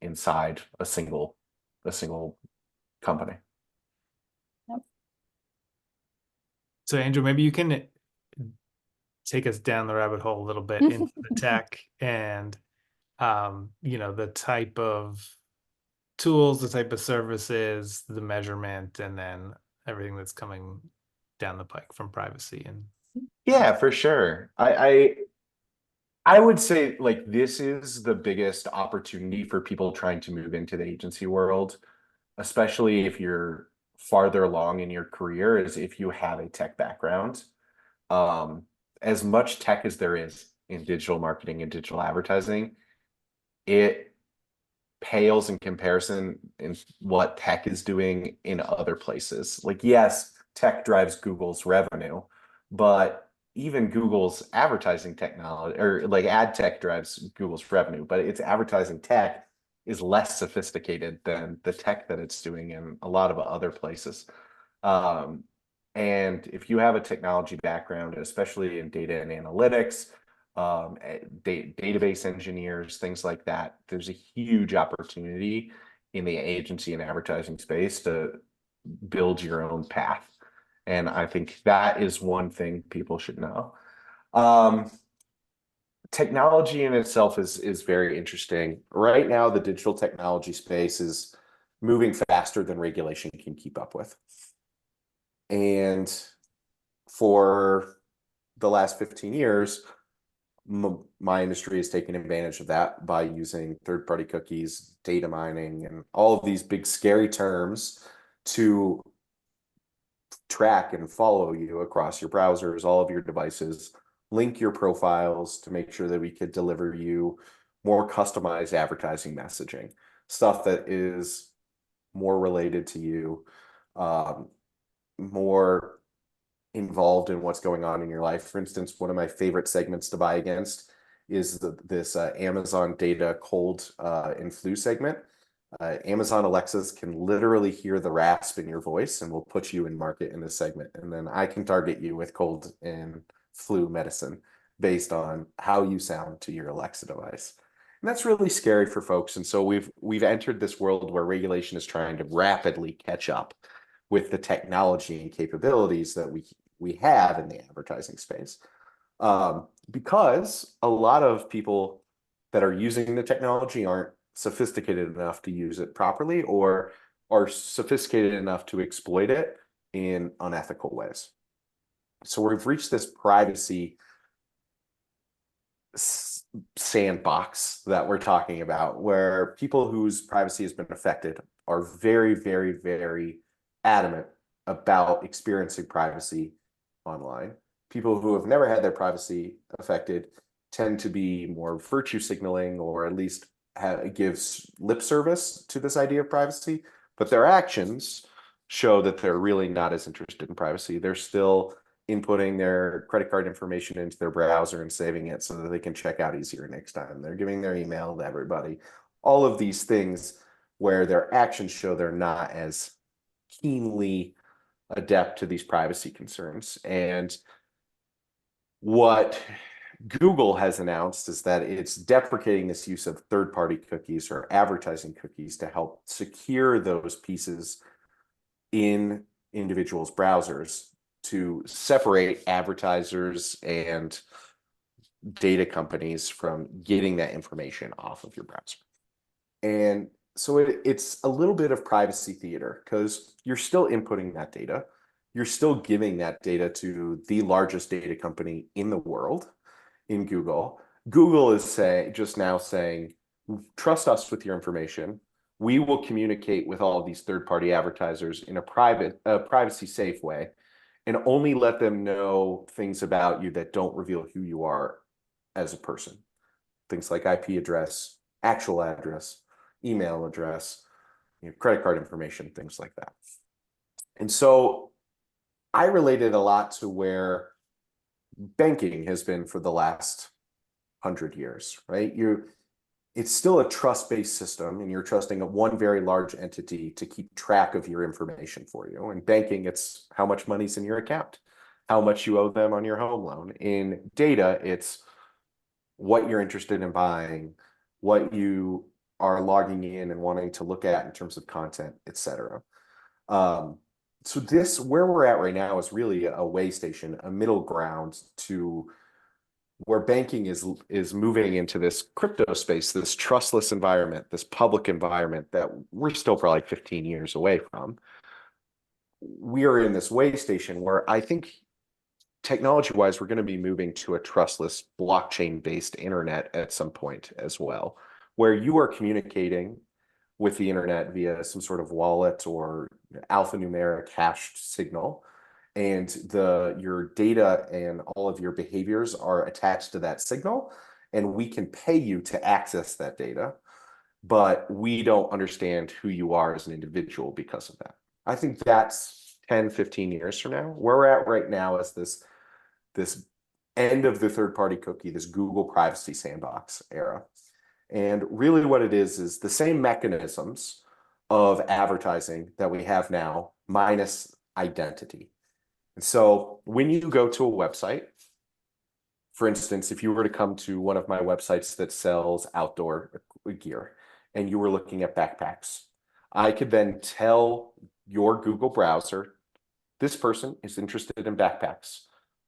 inside a single company. So Andrew, maybe you can take us down the rabbit hole a little bit into the tech and the type of tools, the type of services, the measurement, and then everything that's coming down the pike from privacy. And yeah, for sure. I would say like this is the biggest opportunity for people trying to move into the agency world, especially if you're farther along in your career, is if you have a tech background. As much tech as there is in digital marketing and digital advertising, it pales in comparison in what tech is doing in other places. Like, yes, tech drives Google's revenue, but even Google's advertising technology, or like ad tech, drives Google's revenue, but its advertising tech is less sophisticated than the tech that it's doing in a lot of other places. And if you have a technology background, especially in data and analytics, database engineers, things like that, there's a huge opportunity in the agency and advertising space to build your own path. And I think that is one thing people should know. Technology in itself is very interesting. Right now, the digital technology space is moving faster than regulation can keep up with. And for the last 15 years, my industry has taken advantage of that by using third-party cookies, data mining, and all of these big scary terms to track and follow you across your browsers, all of your devices, link your profiles to make sure that we could deliver you more customized advertising messaging, stuff that is more related to you, more involved in what's going on in your life. For instance, one of my favorite segments to buy against is this Amazon data cold and flu segment. Amazon Alexas can literally hear the rasp in your voice and will put you in market in this segment. And then I can target you with cold and flu medicine based on how you sound to your Alexa device. And that's really scary for folks. And so we've entered this world where regulation is trying to rapidly catch up with the technology and capabilities that we have in the advertising space. Because a lot of people that are using the technology aren't sophisticated enough to use it properly, or are sophisticated enough to exploit it in unethical ways. So we've reached this privacy sandbox that we're talking about, where people whose privacy has been affected are very, very, very adamant about experiencing privacy online. People who have never had their privacy affected tend to be more virtue signaling, or at least gives lip service to this idea of privacy, but their actions show that they're really not as interested in privacy. They're still inputting their credit card information into their browser and saving it so that they can check out easier next time. They're giving their email to everybody. All of these things where their actions show they're not as keenly adept to these privacy concerns. And what Google has announced is that it's deprecating this use of third-party cookies or advertising cookies to help secure those pieces in individuals' browsers to separate advertisers and data companies from getting that information off of your browser. And so it's a little bit of privacy theater, because you're still inputting that data. You're still giving that data to the largest data company in the world, in Google. Google is just now saying, trust us with your information. we will communicate with all of these third-party advertisers in a privacy safe way, and only let them know things about you that don't reveal who you are as a person. Things like IP address, actual address, email address, credit card information, things like that. And so I related a lot to where banking has been for the last 100 years, right? It's still a trust-based system, and you're trusting one very large entity to keep track of your information for you. In banking, it's how much money's in your account, how much you owe them on your home loan. In data, it's what you're interested in buying, what you are logging in and wanting to look at in terms of content, et cetera. So where we're at right now is really a way station, a middle ground to where banking is moving into this crypto space, this trustless environment, this public environment that we're still probably 15 years away from. We are in this way station where I think technology-wise, we're going to be moving to a trustless blockchain-based internet at some point as well, where you are communicating with the internet via some sort of wallet or alphanumeric hashed signal, and your data and all of your behaviors are attached to that signal, and we can pay you to access that data, but we don't understand who you are as an individual because of that. I think that's 10, 15 years from now. Where we're at right now is this end of the third-party cookie, this Google privacy sandbox era. And really what it is the same mechanisms of advertising that we have now, minus identity. And so when you go to a website, for instance, if you were to come to one of my websites that sells outdoor gear and you were looking at backpacks, I could then tell your Google browser, this person is interested in backpacks.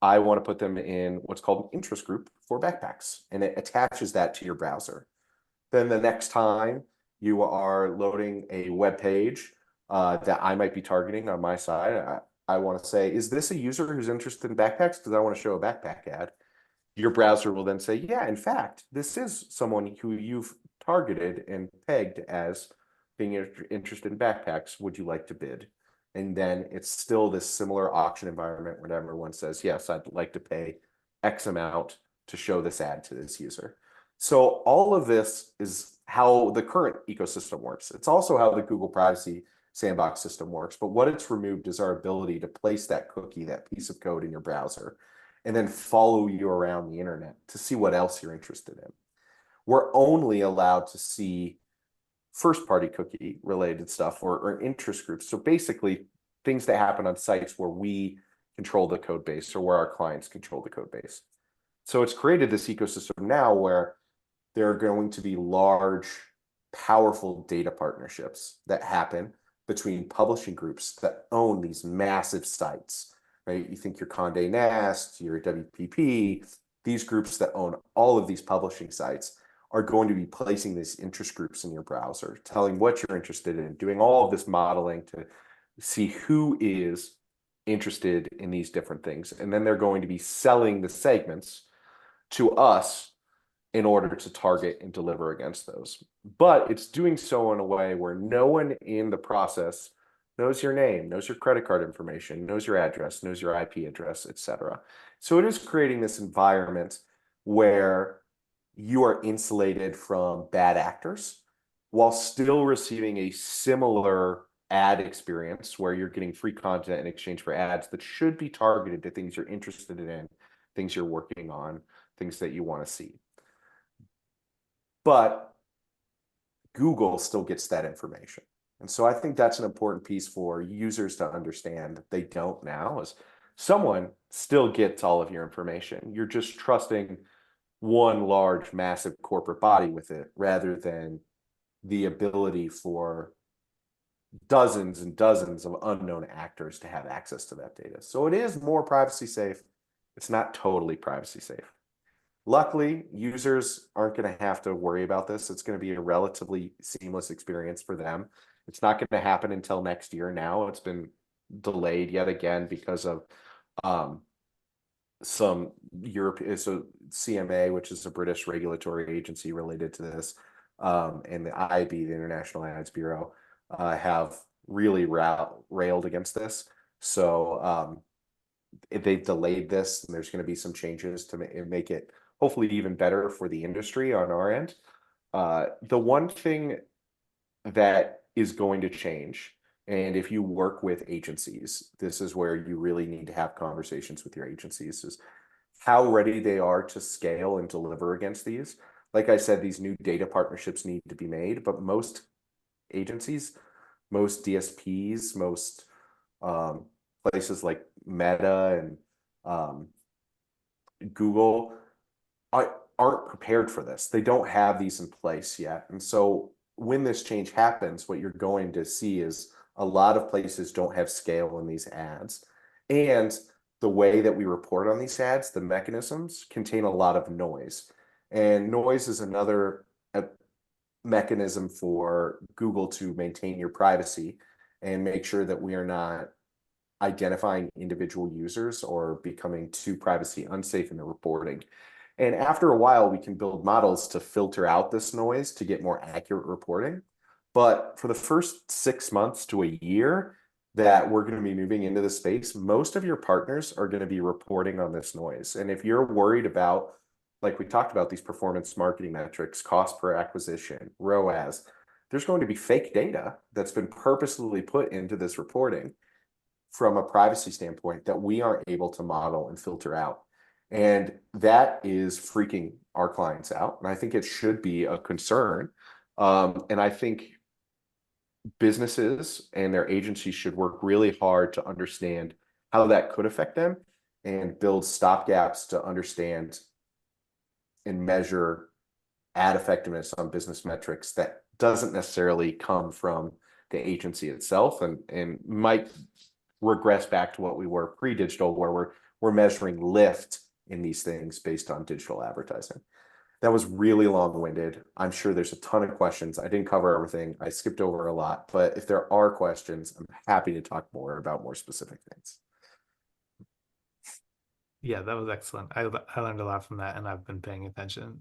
I want to put them in what's called an interest group for backpacks, and it attaches that to your browser. Then the next time you are loading a web page that I might be targeting on my side, I want to say, is this a user who's interested in backpacks? Because I want to show a backpack ad. Your browser will then say, yeah, in fact, this is someone who you've targeted and pegged as being interested in backpacks. Would you like to bid? And then it's still this similar auction environment where everyone says, yes, I'd like to pay X amount to show this ad to this user. So all of this is how the current ecosystem works. It's also how the Google privacy sandbox system works. But what it's removed is our ability to place that cookie, that piece of code in your browser, and then follow you around the internet to see what else you're interested in. We're only allowed to see first-party cookie related stuff or interest groups. So basically things that happen on sites where we control the code base or where our clients control the code base. So it's created this ecosystem now where there are going to be large, powerful data partnerships that happen between publishing groups that own these massive sites, right? You think your Condé Nast, your WPP, these groups that own all of these publishing sites are going to be placing these interest groups in your browser, telling what you're interested in, doing all of this modeling to see who is interested in these different things. And then they're going to be selling the segments to us in order to target and deliver against those. But it's doing so in a way where no one in the process knows your name, knows your credit card information, knows your address, knows your IP address, et cetera. So it is creating this environment where you are insulated from bad actors while still receiving a similar ad experience where you're getting free content in exchange for ads that should be targeted to things you're interested in, things you're working on, things that you want to see. But Google still gets that information. And so I think that's an important piece for users to understand that they don't now, is someone still gets all of your information. You're just trusting one large, massive corporate body with it rather than the ability for dozens and dozens of unknown actors to have access to that data. So it is more privacy safe. It's not totally privacy safe. Luckily, users aren't going to have to worry about this. It's going to be a relatively seamless experience for them. It's not going to happen until next year now. It's been delayed yet again because of some Europe, so CMA, which is a British regulatory agency related to this, and the IAB, the International Ads Bureau, have really railed against this. So they've delayed this, and there's going to be some changes to make it hopefully even better for the industry on our end. The one thing that is going to change, and if you work with agencies, this is where you really need to have conversations with your agencies, is how ready they are to scale and deliver against these. Like I said, these new data partnerships need to be made, but most agencies, most DSPs, most places like Meta and Google aren't prepared for this. They don't have these in place yet. And so when this change happens, what you're going to see is a lot of places don't have scale in these ads. And the way that we report on these ads, the mechanisms contain a lot of noise. And noise is another mechanism for Google to maintain your privacy and make sure that we are not identifying individual users or becoming too privacy unsafe in the reporting. And after a while, we can build models to filter out this noise to get more accurate reporting. But for the first 6 months to a year that we're going to be moving into the space, most of your partners are going to be reporting on this noise. And if you're worried about, like we talked about, these performance marketing metrics, cost per acquisition, ROAS, there's going to be fake data that's been purposely put into this reporting from a privacy standpoint that we aren't able to model and filter out. And that is freaking our clients out. And I think it should be a concern. And I think businesses and their agencies should work really hard to understand how that could affect them and build stopgaps to understand and measure ad effectiveness on business metrics that doesn't necessarily come from the agency itself and might regress back to what we were pre-digital, where we're measuring lift in these things based on digital advertising. That was really long-winded. I'm sure there's a ton of questions. I didn't cover everything. I skipped over a lot, but if there are questions, I'm happy to talk more about more specific things. Yeah, that was excellent. I learned a lot from that, and I've been paying attention.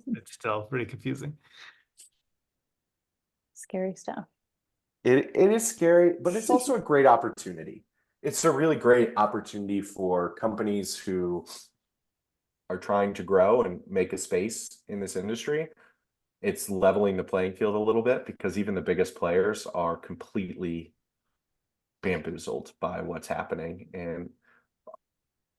It's still pretty confusing. Scary stuff. It is scary, but it's also a great opportunity. It's a really great opportunity for companies who are trying to grow and make a space in this industry. It's leveling the playing field a little bit because even the biggest players are completely bamboozled by what's happening. And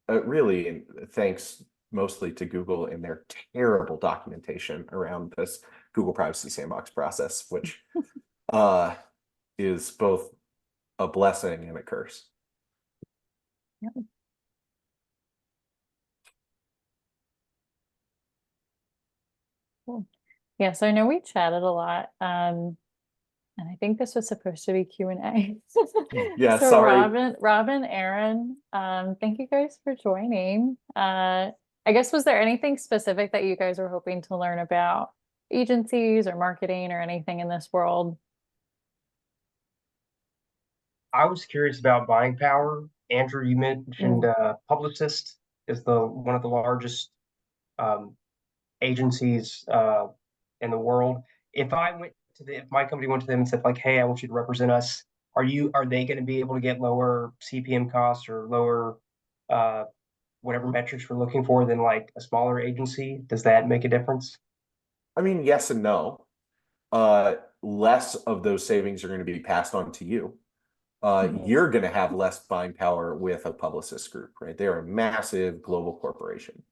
really, thanks mostly to Google and their terrible documentation around this Google Privacy Sandbox process, which is both a blessing and a curse. Yep. Cool. Yeah, so I know we chatted a lot, and I think this was supposed to be Q&A. Yeah, so sorry. Robin, Aaron, thank you guys for joining. I guess, was there anything specific that you guys were hoping to learn about agencies or marketing or anything in this world? I was curious about buying power. Andrew, you mentioned Publicist is one of the largest agencies in the world. If my company went to them and said like, "Hey, I want you to represent us," are they going to be able to get lower CPM costs or lower whatever metrics we're looking for than like a smaller agency? Does that make a difference? I mean, yes and no. Less of those savings are going to be passed on to you. You're going to have less buying power with a Publicist group, right? They're a massive global corporation.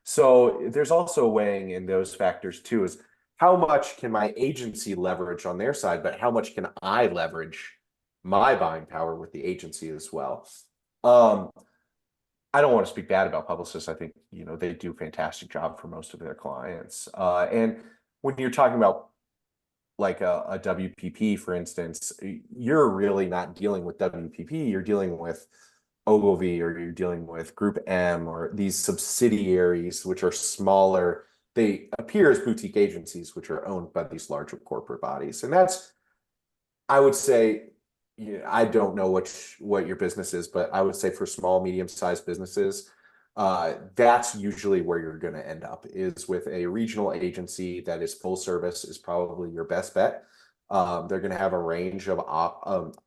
So there's also weighing in those factors too, is how much can my agency leverage on their side, but how much can I leverage my buying power with the agency as well? I don't want to speak bad about Publicists. I think, they do a fantastic job for most of their clients. And when you're talking about like a WPP, for instance, you're really not dealing with WPP. You're dealing with Ogilvy, or you're dealing with Group M, or these subsidiaries, which are smaller. They appear as boutique agencies, which are owned by these larger corporate bodies. And that's, I would say, I don't know what your business is, but I would say for small, medium-sized businesses, That's usually where you're going to end up, is with a regional agency that is full service is probably your best bet. They're going to have a range of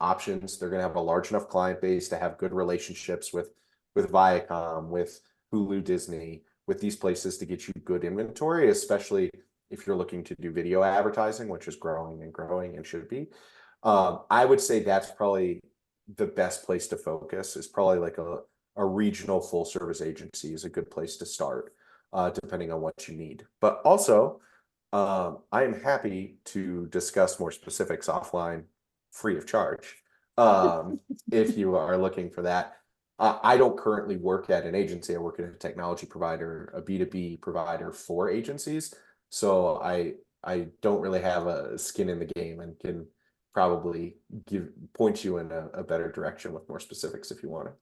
options. They're going to have a large enough client base to have good relationships with Viacom, with Hulu, Disney, with these places to get you good inventory, especially if you're looking to do video advertising, which is growing and growing and should be. I would say that's probably the best place to focus, is probably like a regional full service agency is a good place to start, depending on what you need. But also, I am happy to discuss more specifics offline, free of charge, if you are looking for that. I don't currently work at an agency. I work at a technology provider, a B2B provider for agencies. So I don't really have a skin in the game, and can probably point you in a better direction with more specifics if you want to.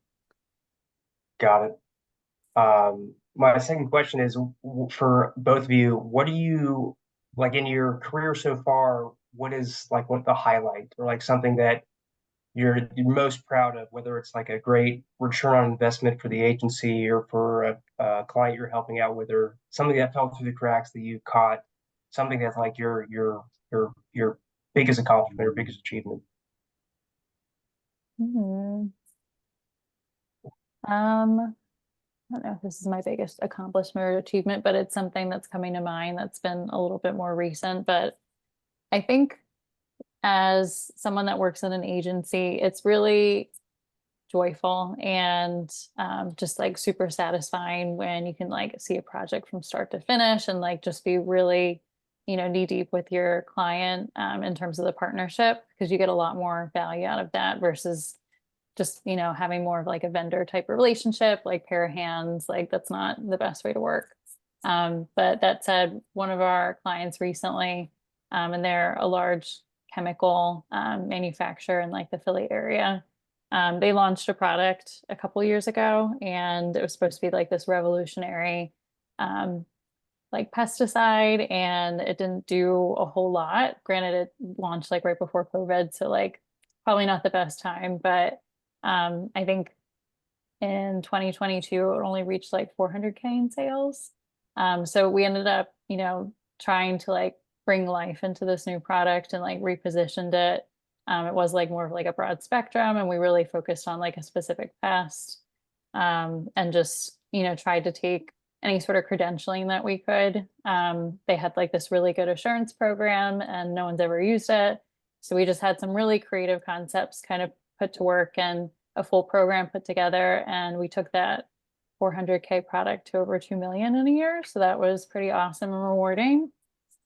Got it. My second question is for both of you, what do you like in your career so far? What is like what the highlight, or like something that you're most proud of, whether it's like a great return on investment for the agency or for a client you're helping out with, or something that fell through the cracks that you caught, something that's like your biggest accomplishment or biggest achievement? Mhm. I don't know if this is my biggest accomplishment or achievement, but it's something that's coming to mind that's been a little bit more recent. But I think as someone that works in an agency, it's really joyful and just like super satisfying when you can like see a project from start to finish and like just be really, knee deep with your client in terms of the partnership, because you get a lot more value out of that versus just having more of like a vendor type of relationship, like pair of hands. Like that's not the best way to work. But that said, one of our clients recently, and they're a large chemical manufacturer in like the Philly area, they launched a product a couple years ago, and it was supposed to be like this revolutionary um, like pesticide, and it didn't do a whole lot. Granted, it launched like right before COVID, so like probably not the best time, but I think in 2022 it only reached like 400K in sales. So we ended up, trying to like bring life into this new product and like repositioned it. It was like more of like a broad spectrum, and we really focused on like a specific pest, and just, tried to take any sort of credentialing that we could. They had like this really good assurance program, and no one's ever used it. So we just had some really creative concepts kind of put to work and a full program put together. And we took that 400K product to over 2 million in a year. So that was pretty awesome and rewarding.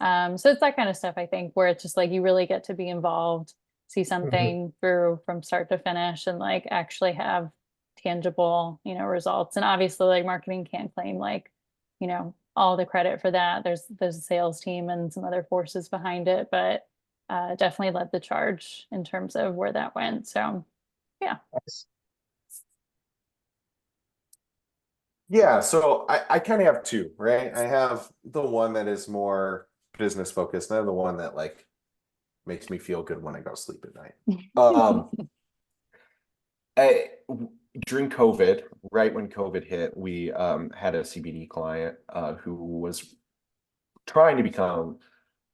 So it's that kind of stuff, I think, where it's just like you really get to be involved, see something through from start to finish, and like actually have tangible, results. And obviously like marketing can't claim like, all the credit for that. There's a sales team and some other forces behind it, but definitely led the charge in terms of where that went. So yeah. Nice. Yeah, so I kind of have two, right? I have the one that is more business focused, and I have the one that like makes me feel good when I go to sleep at night. During COVID, right when COVID hit, we had a CBD client who was trying to become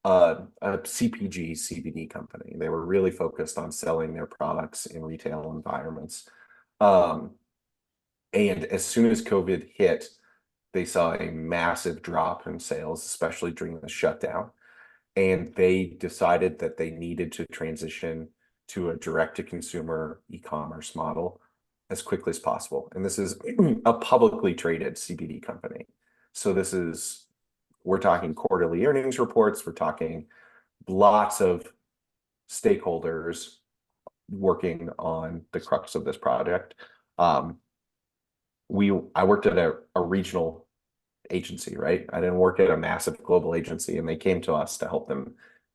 a CPG CBD company. They were really focused on selling their products in retail environments. And as soon as COVID hit, they saw a massive drop in sales, especially during the shutdown. And they decided that they needed to transition to a direct-to-consumer e-commerce model as quickly as possible. And this is a publicly traded CBD company. So we're talking quarterly earnings reports, we're talking lots of stakeholders working on the crux of this project. I worked at a regional agency, right? I didn't work at a massive global agency, and they came to us to help them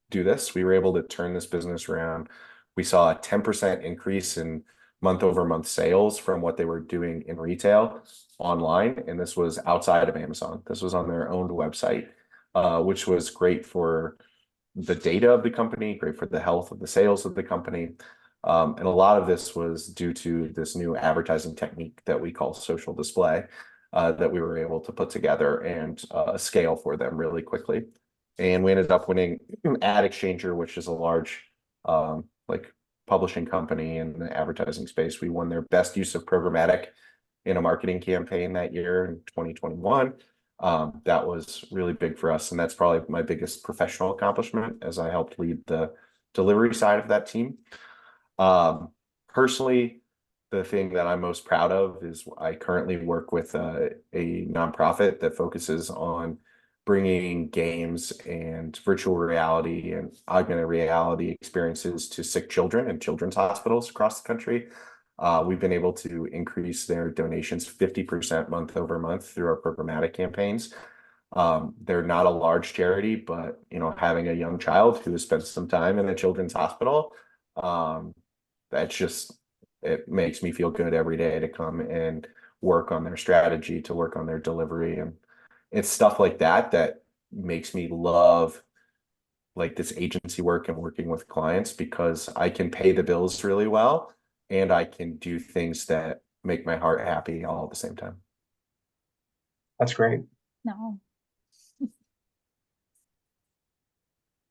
do this. We were able to turn this business around. We saw a 10% increase in month-over-month sales from what they were doing in retail online, and this was outside of Amazon. This was on their own website, which was great for the data of the company, great for the health of the sales of the company. And a lot of this was due to this new advertising technique that we call social display. that we were able to put together and scale for them really quickly. And we ended up winning Ad Exchanger, which is a large like publishing company in the advertising space. We won their best use of programmatic in a marketing campaign that year in 2021. That was really big for us, and that's probably my biggest professional accomplishment as I helped lead the delivery side of that team. Personally, the thing that I'm most proud of is I currently work with a nonprofit that focuses on bringing games and virtual reality and augmented reality experiences to sick children in children's hospitals across the country. We've been able to increase their donations 50% month over month through our programmatic campaigns. They're not a large charity, but having a young child who has spent some time in a children's hospital, it makes me feel good every day to come and work on their strategy, to work on their delivery. And it's stuff like that that makes me love like this agency work and working with clients, because I can pay the bills really well and I can do things that make my heart happy all at the same time. That's great. No.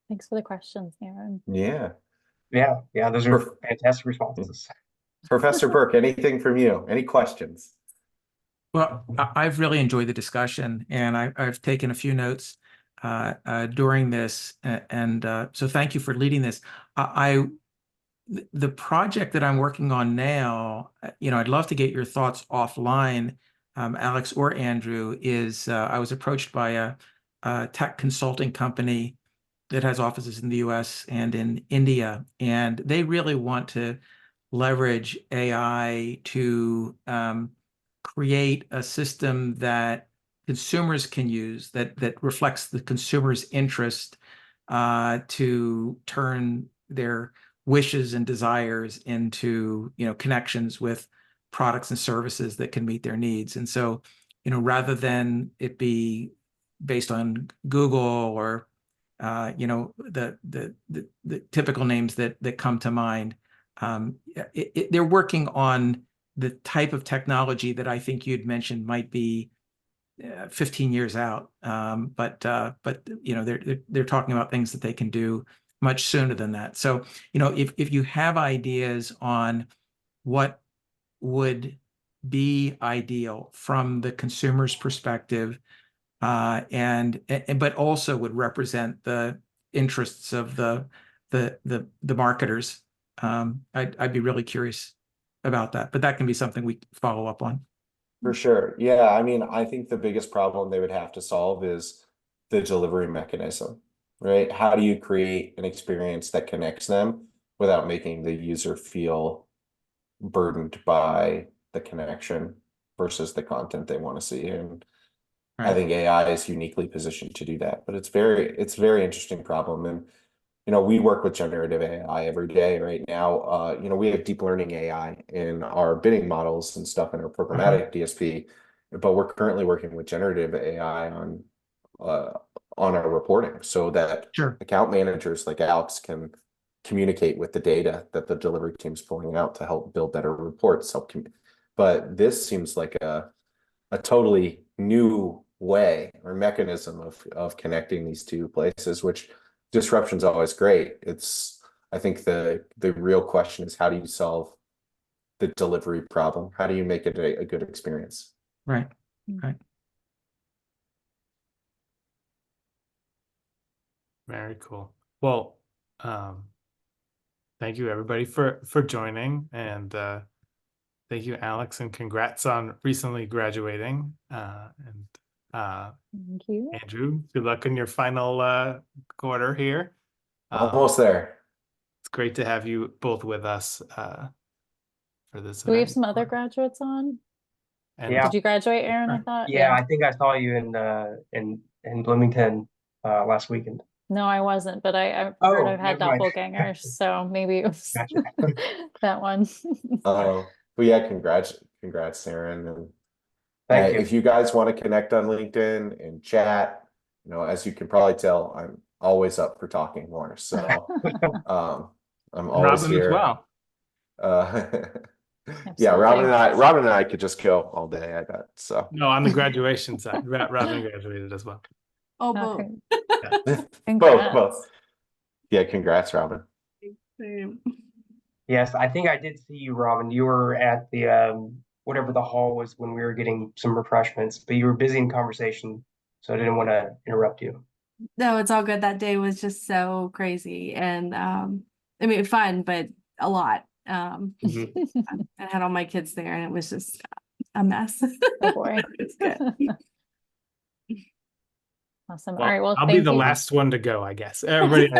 Thanks for the questions, Aaron. Yeah. Yeah, those are fantastic responses. Professor Burke, anything from you? Any questions? Well, I've really enjoyed the discussion, and I've taken a few notes during this, and so thank you for leading this. The project that I'm working on now, I'd love to get your thoughts offline, Alex or Andrew. I was approached by a tech consulting company that has offices in the US and in India, and they really want to leverage AI to create a system that consumers can use that reflects the consumer's interest to turn their wishes and desires into connections with products and services that can meet their needs. And so rather than it be based on Google or the typical names that come to mind, they're working on the type of technology that I think you'd mentioned might be 15 years out, but they're talking about things that they can do much sooner than that. So if you have ideas on what would be ideal from the consumer's perspective, but also would represent the interests of the marketers, I'd be really curious about that. But that can be something we follow up on. For sure. Yeah, I mean, I think the biggest problem they would have to solve is the delivery mechanism, right? How do you create an experience that connects them without making the user feel burdened by the connection versus the content they want to see? And I think AI is uniquely positioned to do that, but it's a very interesting problem. And we work with generative AI every day right now. We have deep learning AI in our bidding models and stuff in our programmatic DSP, but we're currently working with generative AI on our reporting so that account managers like Alex can communicate with the data that the delivery team's pulling out to help build better reports. But this seems like a totally new way or mechanism of connecting these two places, which disruption's always great. I think the real question is, how do you solve the delivery problem? How do you make it a good experience? Right. Very cool. Well, thank you everybody for joining, and thank you, Alex, and congrats on recently graduating. Thank you. Andrew, good luck in your final quarter here. Almost there. It's great to have you both with us for this. Do we have some other graduates on? And Yeah. Did you graduate, Aaron? I thought. Yeah, I think I saw you in Bloomington last weekend. No, I wasn't, but I've heard I've had never mind. doppelgangers, so maybe it was Gotcha. that one. But yeah, congrats, Aaron. And Thank you. if you guys want to connect on LinkedIn and chat, as you can probably tell, I'm always up for talking more. So I'm always Robin here. as well. Yeah, Robin Absolutely. and I could just go all day, I bet. So No, on the graduation side, Robin graduated as well. Oh, Okay. both. both. Congrats. Yeah, congrats, Robin. Same. Yes, I think I did see you, Robin. You were at the whatever the hall was when we were getting some refreshments, but you were busy in conversation, so I didn't want to interrupt you. No, it's all good. That day was just so crazy and I mean fun, but a lot. Mhm. I had all my kids there and it was just a mess. Oh boy. It's good. Awesome. Well, All right. Well, I'll be thank the you. last one to go, I guess. Everybody.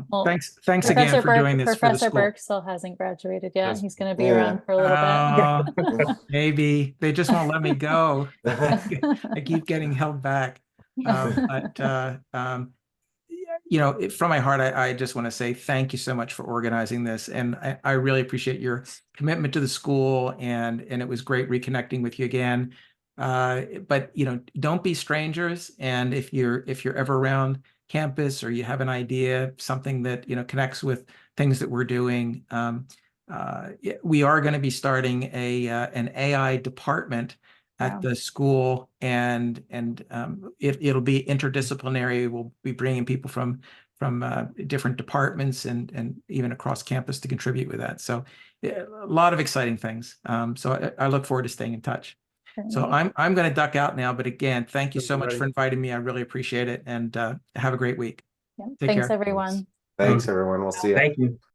Well, Thanks again Professor for doing Burke, this for the Professor school. Burke still hasn't graduated yet. Yes. He's going to be Yeah. around for a little bit. Maybe they just won't let me go. I keep getting held back. You know, from my heart, I just want to say thank you so much for organizing this. And I really appreciate your commitment to the school, and it was great reconnecting with you again. But, you know, don't be strangers. And if you're ever around campus or you have an idea, something that, you know, connects with things that we're doing, we are going to be starting an AI department at Wow. the school, and it'll be interdisciplinary. We'll be bringing people from different departments and even across campus to contribute with that. So a lot of exciting things. So I look forward to staying in touch. So I'm going to duck out now, but again, thank you so much for inviting me. I really appreciate it, and have a great week. Yeah. Take Thanks, care. everyone. Thanks, everyone. We'll see you. Thank you.